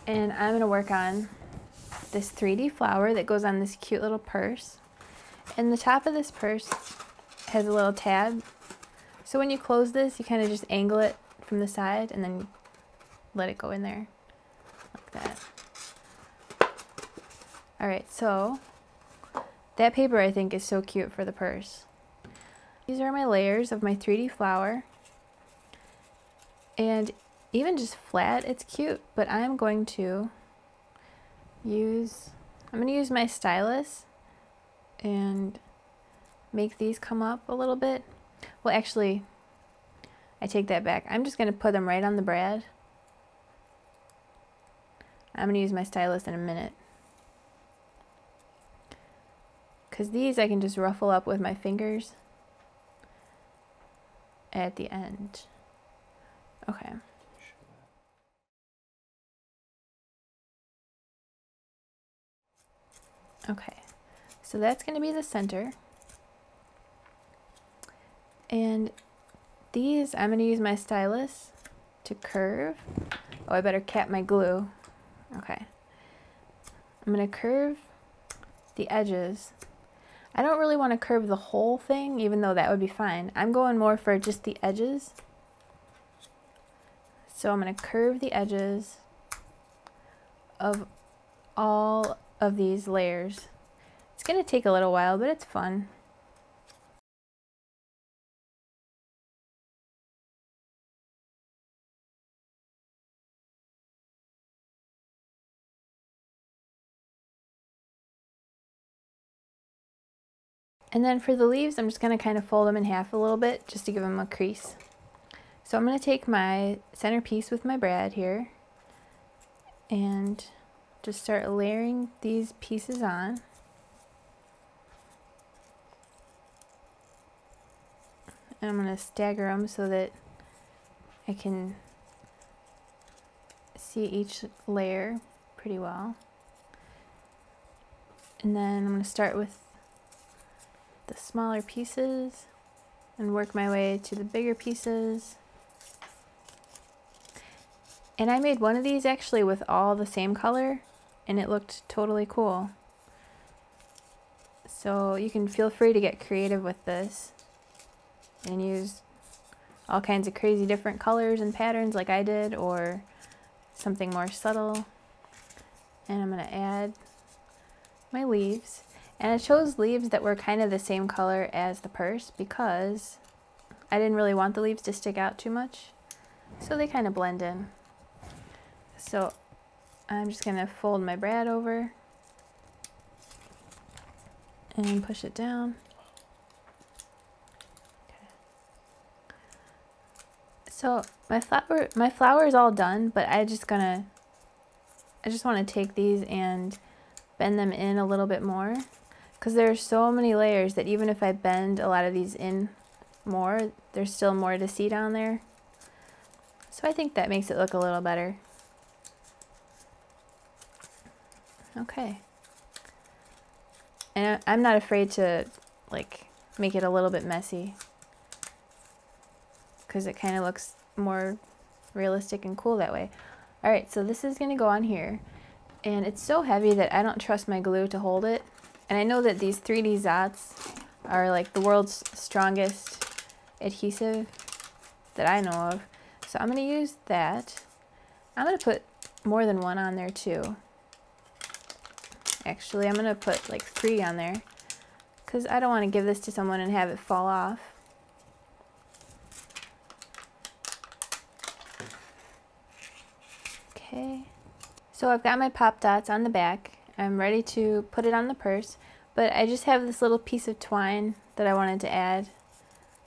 And I'm going to work on this 3D flower that goes on this cute little purse. And the top of this purse has a little tab. So when you close this, you kind of just angle it from the side and then let it go in there like that. Alright, so that paper I think is so cute for the purse. These are my layers of my 3D flower. And even just flat, it's cute, but I'm going to use my stylus and make these come up a little bit. Well, actually, I take that back. I'm just going to put them right on the brad. I'm going to use my stylus in a minute. Because these I can just ruffle up with my fingers at the end. Okay. Okay, so that's going to be the center. And these, I'm going to use my stylus to curve. Oh, I better cap my glue. Okay. I'm going to curve the edges. I don't really want to curve the whole thing, even though that would be fine. I'm going more for just the edges. So I'm going to curve the edges of all of these layers. It's going to take a little while, but it's fun. And then for the leaves, I'm just going to kind of fold them in half a little bit just to give them a crease. So I'm going to take my centerpiece with my brad here and just start layering these pieces on. And I'm going to stagger them so that I can see each layer pretty well. And then I'm going to start with the smaller pieces and work my way to the bigger pieces. And I made one of these actually with all the same color, and it looked totally cool. So you can feel free to get creative with this and use all kinds of crazy different colors and patterns like I did, or something more subtle. And I'm going to add my leaves. And I chose leaves that were kind of the same color as the purse because I didn't really want the leaves to stick out too much. So they kind of blend in. So I'm just going to fold my brad over and push it down. Okay. So my flower is all done, but I just want to take these and bend them in a little bit more, because there's so many layers that even if I bend a lot of these in more, there's still more to see down there. So I think that makes it look a little better. Okay. And I'm not afraid to like make it a little bit messy, because it kind of looks more realistic and cool that way. Alright, so this is going to go on here. And it's so heavy that I don't trust my glue to hold it. And I know that these 3D Zots are like the world's strongest adhesive that I know of. So I'm going to use that. I'm going to put more than one on there too. Actually, I'm going to put like 3 on there, because I don't want to give this to someone and have it fall off. Okay. So I've got my pop dots on the back. I'm ready to put it on the purse, but I just have this little piece of twine that I wanted to add.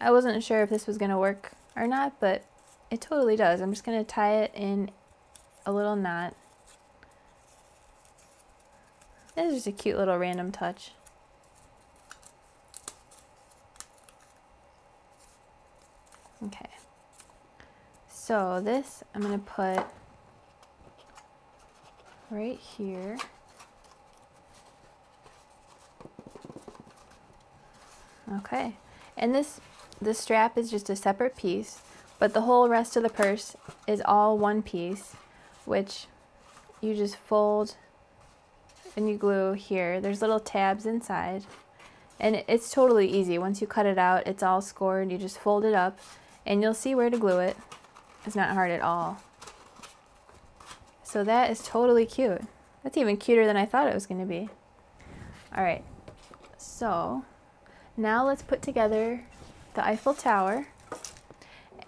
I wasn't sure if this was going to work or not, but it totally does. I'm just going to tie it in a little knot. This is just a cute little random touch. Okay. So this I'm going to put right here. Okay, and this strap is just a separate piece, but the whole rest of the purse is all one piece, which you just fold and you glue here. There's little tabs inside, and it's totally easy. Once you cut it out, it's all scored. You just fold it up and you'll see where to glue it. It's not hard at all. So that is totally cute. That's even cuter than I thought it was going to be. All right, so now let's put together the Eiffel Tower.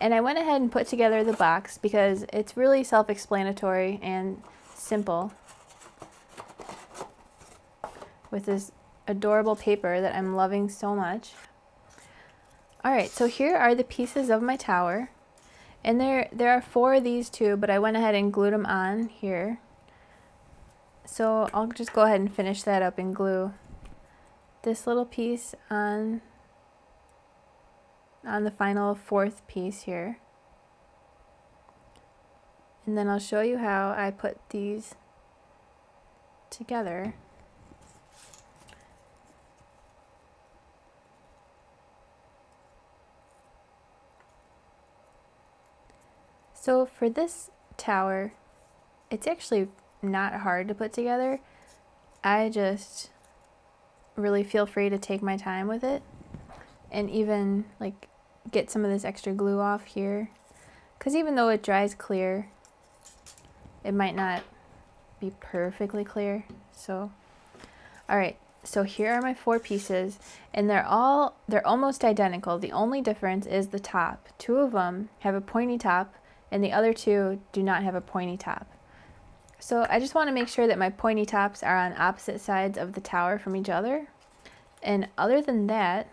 And I went ahead and put together the box because it's really self-explanatory and simple with this adorable paper that I'm loving so much. All right, so here are the pieces of my tower. And there are 4 of these too, but I went ahead and glued them on here. So I'll just go ahead and finish that up and glue this little piece on the final 4th piece here. And then I'll show you how I put these together. So for this tower, it's actually not hard to put together. I just really feel free to take my time with it and even like get some of this extra glue off here, because even though it dries clear, it might not be perfectly clear. So all right, so here are my 4 pieces, and they're almost identical. The only difference is the top. 2 of them have a pointy top and the other 2 do not have a pointy top. So I just want to make sure that my pointy tops are on opposite sides of the tower from each other. And other than that,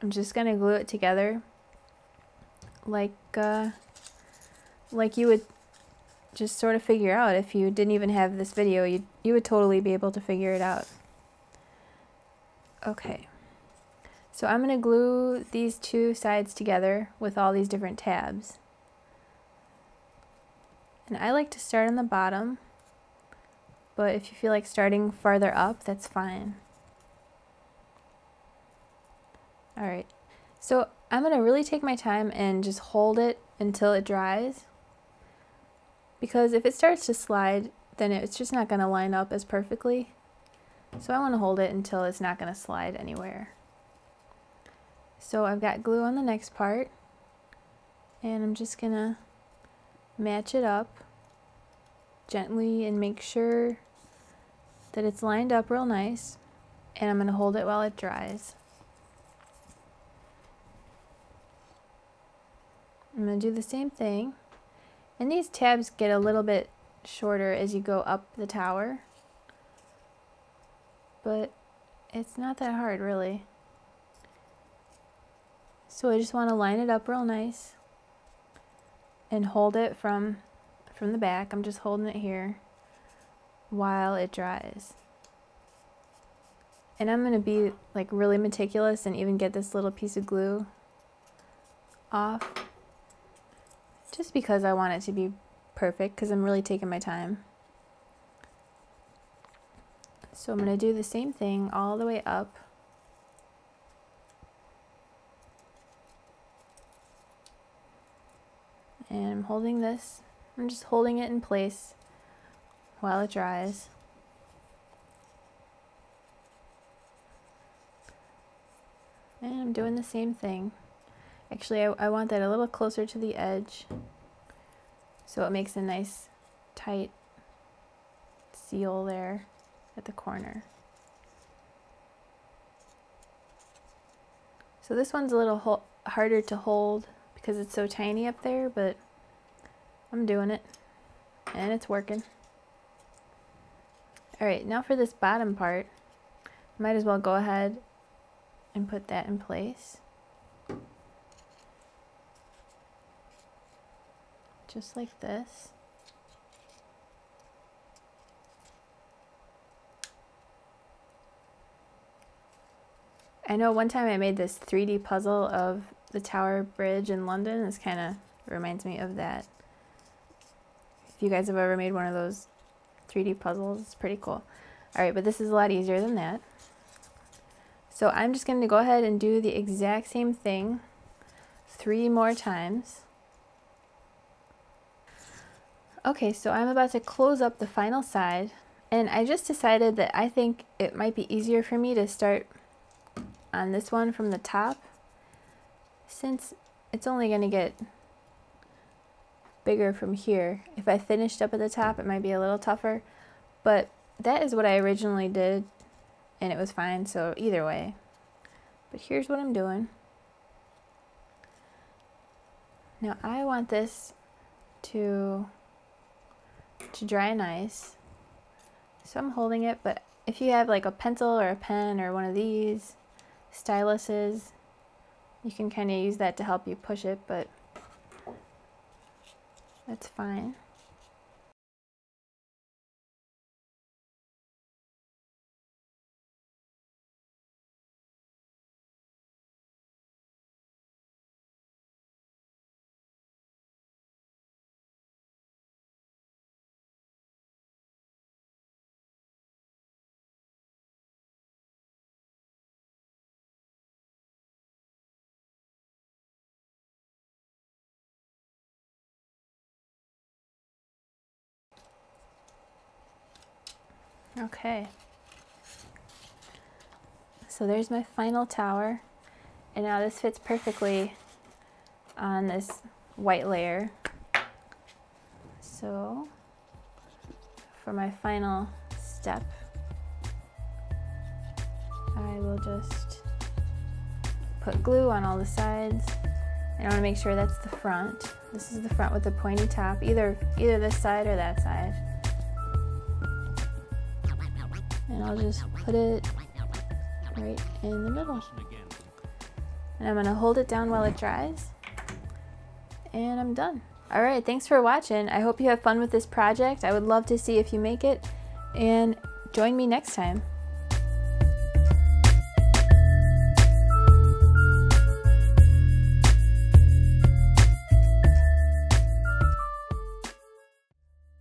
I'm just going to glue it together like you would just sort of figure out if you didn't even have this video. You would totally be able to figure it out. Okay, so I'm going to glue these 2 sides together with all these different tabs. And I like to start on the bottom, but if you feel like starting farther up, that's fine. All right, so I'm going to really take my time and just hold it until it dries, because if it starts to slide, then it's just not going to line up as perfectly. So I want to hold it until it's not going to slide anywhere. So I've got glue on the next part, and I'm just going to match it up gently and make sure that it's lined up real nice, and I'm going to hold it while it dries. I'm going to do the same thing, and these tabs get a little bit shorter as you go up the tower, but it's not that hard really. So I just want to line it up real nice and hold it from the back. I'm just holding it here while it dries. And I'm going to be like really meticulous and even get this little piece of glue off, just because I want it to be perfect, because I'm really taking my time. So I'm going to do the same thing all the way up. And I'm holding this. I'm just holding it in place while it dries. And I'm doing the same thing. Actually, I want that a little closer to the edge, so it makes a nice tight seal there at the corner. So this one's a little harder to hold because it's so tiny up there, but I'm doing it and it's working. Alright, now for this bottom part, might as well go ahead and put that in place. Just like this. I know one time I made this 3D puzzle of the Tower Bridge in London. This kind of reminds me of that. If you guys have ever made one of those 3D puzzles, it's pretty cool. Alright, but this is a lot easier than that. So I'm just going to go ahead and do the exact same thing 3 more times. Okay, so I'm about to close up the final side, and I just decided that I think it might be easier for me to start on this one from the top, since it's only going to get bigger from here. If I finished up at the top, it might be a little tougher, but that is what I originally did, and it was fine, so either way. But here's what I'm doing. Now I want this to dry nice, so I'm holding it, but if you have like a pencil or a pen or one of these styluses, you can kind of use that to help you push it, but that's fine. Okay, so there's my final tower, and now this fits perfectly on this white layer. So for my final step, I will just put glue on all the sides, and I want to make sure that's the front. This is the front with the pointy top, either this side or that side. And I'll just put it right in the middle. And I'm going to hold it down while it dries. And I'm done. Alright, thanks for watching. I hope you have fun with this project. I would love to see if you make it. And join me next time.